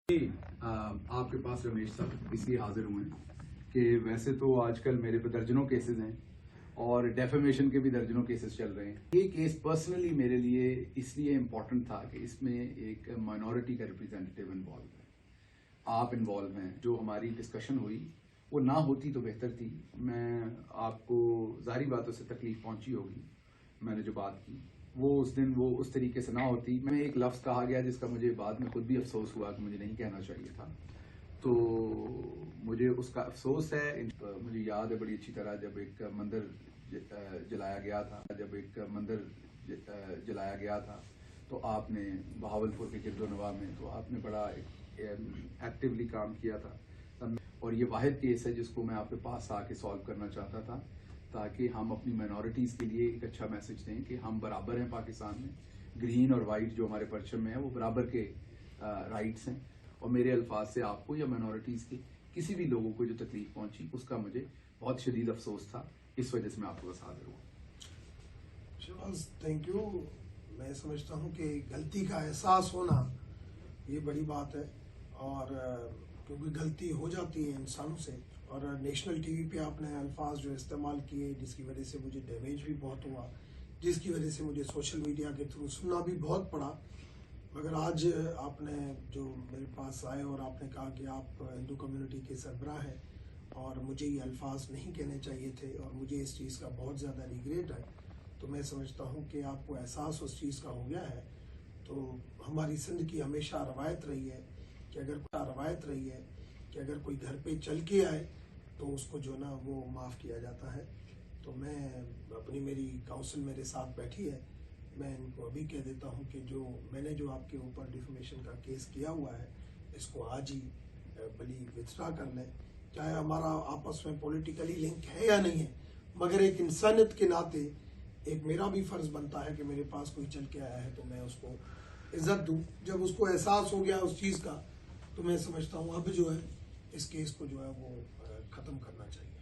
آپ کے پاس رمیش صاحب اس لیے حاضر ہوئے ہیں کہ ویسے تو آج کل میرے پہ درجنوں کیسز ہیں اور ڈیفیمیشن کے بھی درجنوں کیسز چل رہے ہیں. یہ کیس پرسنلی میرے لیے اس لیے امپورٹنٹ تھا کہ اس میں ایک مائنورٹی کا ریپرزینٹیو انوالو ہے. آپ انوالو ہیں. جو ہماری ڈسکشن ہوئی وہ نہ ہوتی تو بہتر تھی. میں آپ کو ظاہری باتوں سے تکلیف پہنچی ہوگی. میں نے جو بات کی وہ اس دن وہ اس طریقے سے نہ ہوتی. میں ایک لفظ کہا گیا جس کا مجھے بعد میں خود بھی افسوس ہوا کہ مجھے نہیں کہنا چاہیے تھا. تو مجھے اس کا افسوس ہے. مجھے یاد ہے بڑی اچھی طرح جب ایک مندر جلایا گیا تھا تو آپ نے بہاولپور کے گرد و نواح میں تو آپ نے بڑا ایکٹیولی کام کیا تھا. اور یہ واحد کیس ہے جس کو میں آپ کے پاس آ کے سالو کرنا چاہتا تھا تاکہ ہم اپنی مائنورٹیز کے لیے ایک اچھا میسج دیں کہ ہم برابر ہیں پاکستان میں. گرین اور وائٹ جو ہمارے پرچم میں ہے وہ برابر کے رائٹس ہیں. اور میرے الفاظ سے آپ کو یا مائنورٹیز کے کسی بھی لوگوں کو جو تکلیف پہنچی اس کا مجھے بہت شدید افسوس تھا. اس وجہ سے میں آپ کو بس حاضر ہوں. Shahbaz thank you. میں سمجھتا ہوں کہ غلطی کا احساس ہونا یہ بڑی بات ہے. اور کیونکہ غلطی ہو جاتی ہے انسانوں سے. اور نیشنل ٹی وی پہ آپ نے الفاظ جو استعمال کیے جس کی وجہ سے مجھے ڈیمیج بھی بہت ہوا, جس کی وجہ سے مجھے سوشل میڈیا کے تھرو سننا بھی بہت پڑا. مگر آج آپ نے جو میرے پاس آئے اور آپ نے کہا کہ آپ ہندو کمیونٹی کے سربراہ ہیں اور مجھے یہ الفاظ نہیں کہنے چاہیے تھے اور مجھے اس چیز کا بہت زیادہ ریگریٹ ہے, تو میں سمجھتا ہوں کہ آپ کو احساس اس چیز کا ہو گیا ہے. تو ہماری سندھ کی ہمیشہ روایت رہی ہے کہ اگر کوئی گھر پہ چل کے آئے تو اس کو جو نا وہ معاف کیا جاتا ہے. تو میں میری کاؤنسل میرے ساتھ بیٹھی ہے, میں ان کو ابھی کہہ دیتا ہوں کہ میں نے جو آپ کے اوپر ڈیفیمیشن کا کیس کیا ہوا ہے اس کو آج ہی بلی وتھڈرا کر لیں. چاہے ہمارا آپس میں پولیٹیکلی لنک ہے یا نہیں ہے, مگر ایک انسانیت کے ناطے ایک میرا بھی فرض بنتا ہے کہ میرے پاس کوئی چل کے آیا ہے تو میں اس کو عزت دوں. جب اس کو احساس ہو گیا اس چیز کا تو میں سمجھتا ہوں اب جو ہے اس کیس کو جو ہے وہ ختم کرنا چاہیے.